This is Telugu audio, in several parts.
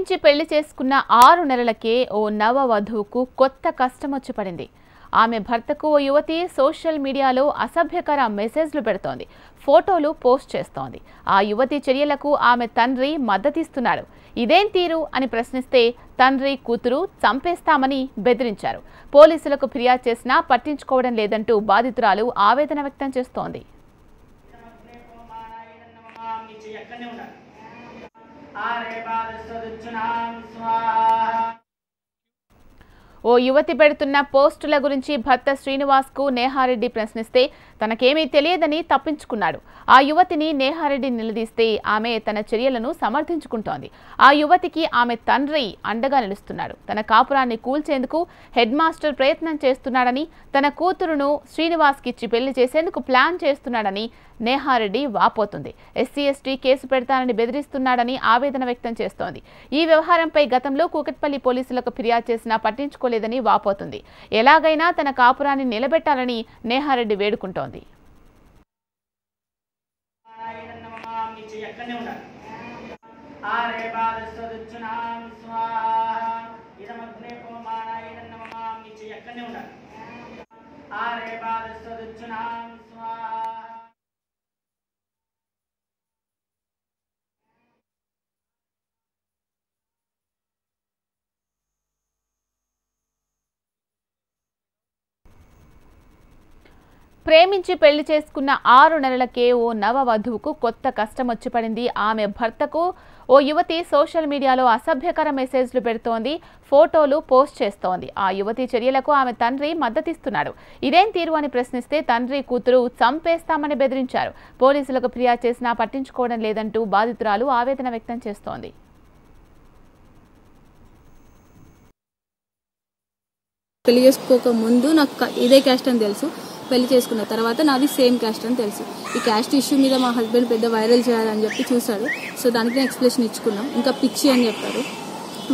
ప్రేమించి పెళ్లి చేసుకున్న 6 నెలలకే ఓ నవవధువుకు కొత్త కష్టం వచ్చి పడింది. ఆమె భర్తకు ఓ యువతి సోషల్ మీడియాలో అసభ్యకర మెసేజ్లు పెడుతోంది, ఫోటోలు పోస్ట్ చేస్తోంది. ఆ యువతి చర్యలకు ఆమె తండ్రి మద్దతిస్తున్నాడు. ఇదేం తీరు అని ప్రశ్నిస్తే తండ్రి కూతురు చంపేస్తామని బెదిరించారు. పోలీసులకు ఫిర్యాదు చేసినా పట్టించుకోవడం లేదంటూ బాధితురాలు ఆవేదన వ్యక్తం చేస్తోంది. ఓ యువతి పెడుతున్న పోస్టుల గురించి భర్త శ్రీనివాస్కు నేహారెడ్డి ప్రశ్నిస్తే తనకేమీ తెలియదని తప్పించుకున్నాడు. ఆ యువతిని నేహారెడ్డి నిలదీస్తే ఆమె తన చర్యలను సమర్థించుకుంటోంది. ఆ యువతికి ఆమె తండ్రి అండగా నిలుస్తున్నాడు. తన కాపురాన్ని కూల్చేందుకు హెడ్ మాస్టర్ ప్రయత్నం చేస్తున్నాడని, తన కూతురును శ్రీనివాస్కిచ్చి పెళ్లి చేసేందుకు ప్లాన్ చేస్తున్నాడని నేహారెడ్డి వాపోతుంది. ఎస్సీ ఎస్టీ కేసు పెడతానని బెదిరిస్తున్నాడని ఆవేదన వ్యక్తం చేస్తోంది. ఈ వ్యవహారంపై గతంలో కూకట్పల్లి పోలీసులకు ఫిర్యాదు చేసినా పట్టించుకోలేదని వాపోతుంది. ఎలాగైనా తన కాపురాన్ని నిలబెట్టాలని నేహారెడ్డి వేడుకుంటోంది. ప్రేమించి పెళ్లి చేసుకున్న 6 నెలలకే ఓ నవవధువుకు కొత్త కష్టం వచ్చి పడింది. ఆమె భర్తకు ఓ యువతి సోషల్ మీడియాలో అసభ్యకర మెసేజ్లు పెడుతోంది, ఫోటోలు పోస్ట్ చేస్తోంది. ఆ యువతి చర్యలకు ఆమె తండ్రి మద్దతిస్తున్నాడు. ఇదేం తీరు అని ప్రశ్నిస్తే తండ్రి కూతురు చంపేస్తామని బెదిరించారు. పోలీసులకు ఫిర్యాదు చేసినా పట్టించుకోవడం లేదంటూ బాధితురాలు ఆవేదన వ్యక్తం చేస్తోంది. పెళ్లి చేసుకోక ముందు నాకు ఇదే క్యాస్ట్ అని తెలుసు. పెళ్లి చేసుకున్న తర్వాత నాది సేమ్ క్యాస్ట్ అని తెలుసు. ఈ క్యాస్ట్ ఇష్యూ మీద మా హస్బెండ్ పెద్ద వైరల్ చేయాలని చెప్పి చూశాడు. సో దానికి ఎక్స్ప్లెనేషన్ ఇచ్చుకున్నాం. ఇంకా పిచ్చి అని చెప్పారు.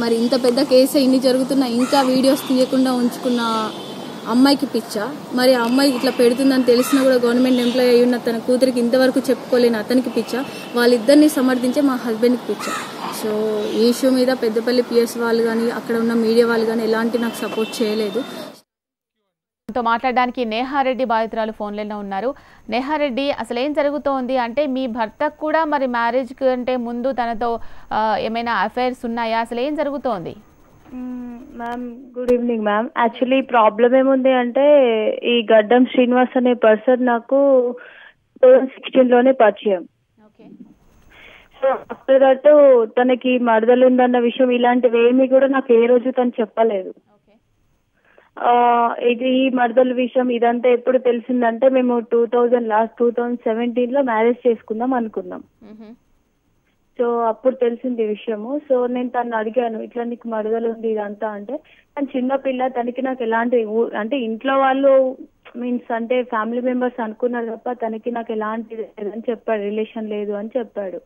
మరి ఇంత పెద్ద కేసు ఇన్ని జరుగుతున్నా ఇంకా వీడియోస్ తీయకుండా ఉంచుకున్న అమ్మాయికి పిచ్చా? మరి ఆ అమ్మాయి ఇట్లా పెడుతుందని తెలిసినా కూడా గవర్నమెంట్ ఎంప్లాయీ అయి ఉన్న తన కూతురికి ఇంతవరకు చెప్పుకోలేని అతనికి పిచ్చా? వాళ్ళిద్దరిని సమర్థించే మా హస్బెండ్కి పిచ్చా? సో ఈ ఇష్యూ మీద పెద్దపల్లి పిఎస్ వాళ్ళు కానీ అక్కడ ఉన్న మీడియా వాళ్ళు కానీ ఎలాంటి నాకు సపోర్ట్ చేయలేదు. మాట్లాడడానికి నేహారెడ్డి బాధితురాలు ఫోన్ లైన్లో ఉన్నారు. నేహారెడ్డి, అసలు ఏం జరుగుతోంది అంటే మీ భర్తకు కూడా మరి మ్యారేజ్ కంటే ముందు తనతో ఏమైనా అఫైర్స్ ఉన్నాయా? అసలు ఏం జరుగుతోంది? Ma'am good evening ma'am. Actually problem ఏముంది అంటే ఈ గడ్డం శ్రీనివాస్ అనే పర్సన్ నాకు 2016లోనే పరిచయం. సో ఆఫ్టర్ దట్ తనకి మరదలు ఉందన్న విషయం ఇలాంటివి ఏమి కూడా నాకు ఏ రోజు తను చెప్పలేదు. ఇది ఈ మరదల విషయం ఇదంతా ఎప్పుడు తెలిసిందంటే మేము 2017లో మ్యారేజ్ చేసుకుందాం అనుకున్నాం. సో అప్పుడు తెలిసింది ఈ విషయము. సో నేను తను అడిగాను, ఇట్లా నీకు మరదలు ఉంది ఇదంతా అంటే, తను చిన్నపిల్ల, తనకి నాకు ఎలాంటి అంటే ఇంట్లో వాళ్ళు మీన్స్ అంటే ఫ్యామిలీ మెంబర్స్ అనుకున్నారు తప్ప తనకి నాకు ఎలాంటి లేదని చెప్పాడు, రిలేషన్ లేదు అని చెప్పాడు.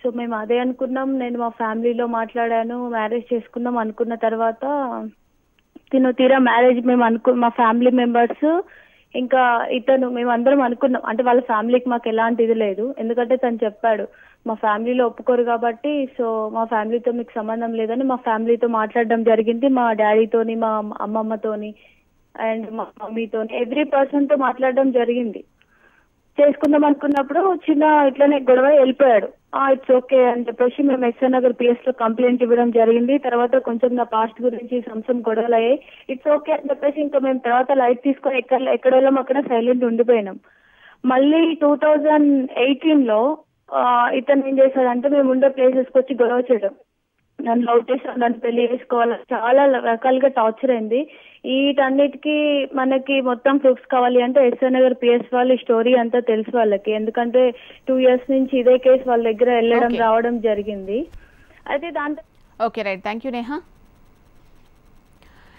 సో మేము అదే అనుకున్నాం. నేను మా ఫ్యామిలీలో మాట్లాడాను, మ్యారేజ్ చేసుకుందాం అనుకున్న తర్వాత తీరా మ్యారేజ్ మేము మా ఫ్యామిలీ మెంబర్స్ ఇంకా ఇతను మేమందరం అనుకున్నాం. అంటే వాళ్ళ ఫ్యామిలీకి మాకు ఎలాంటి ఇది లేదు, ఎందుకంటే తను చెప్పాడు మా ఫ్యామిలీలో ఒప్పుకోరు కాబట్టి సో మా ఫ్యామిలీతో మీకు సంబంధం లేదని మా ఫ్యామిలీతో మాట్లాడడం జరిగింది. మా డాడీతోని, మా అమ్మమ్మతోని అండ్ మా మమ్మీతోని ఎవ్రీ పర్సన్ తో మాట్లాడడం జరిగింది. చేసుకుందాం అనుకున్నప్పుడు చిన్న ఇట్లనే గొడవ వెళ్ళిపోయాడు. ఇట్స్ ఓకే అని చెప్పేసి మేము ఎస్ఆర్ నగర్ పిఎస్ లో కంప్లైంట్ ఇవ్వడం జరిగింది. తర్వాత కొంచెం నా పాస్ట్ గురించి సంవత్సరం గొడవలు అయ్యాయి. ఇట్స్ ఓకే అని చెప్పేసి ఇంకా మేము తర్వాత లైట్ తీసుకొని ఎక్కడ వెళ్ళాం అక్కడ సైలెంట్ ఉండిపోయినాం. మళ్ళీ 2018లో ఇతను ఏం చేశాడంటే మేము ఉండే ప్లేసెస్కి వచ్చి గొడవ చేయడం, నన్ను లవ్ చేసాను, నన్ను పెళ్లి చేసుకోవాలని చాలా రకాలుగా టార్చర్ అయింది. వీటన్నిటికీ మనకి మొత్తం ప్రూఫ్స్ కావాలి అంటే ఎస్ఆర్ నగర్ పిఎస్ వాళ్ళు స్టోరీ అంతా తెలుసు వాళ్ళకి, ఎందుకంటే 2 years నుంచి ఇదే కేసు వాళ్ళ దగ్గర వెళ్ళడం రావడం జరిగింది. అయితే దాంతో okay right, thank you Neha.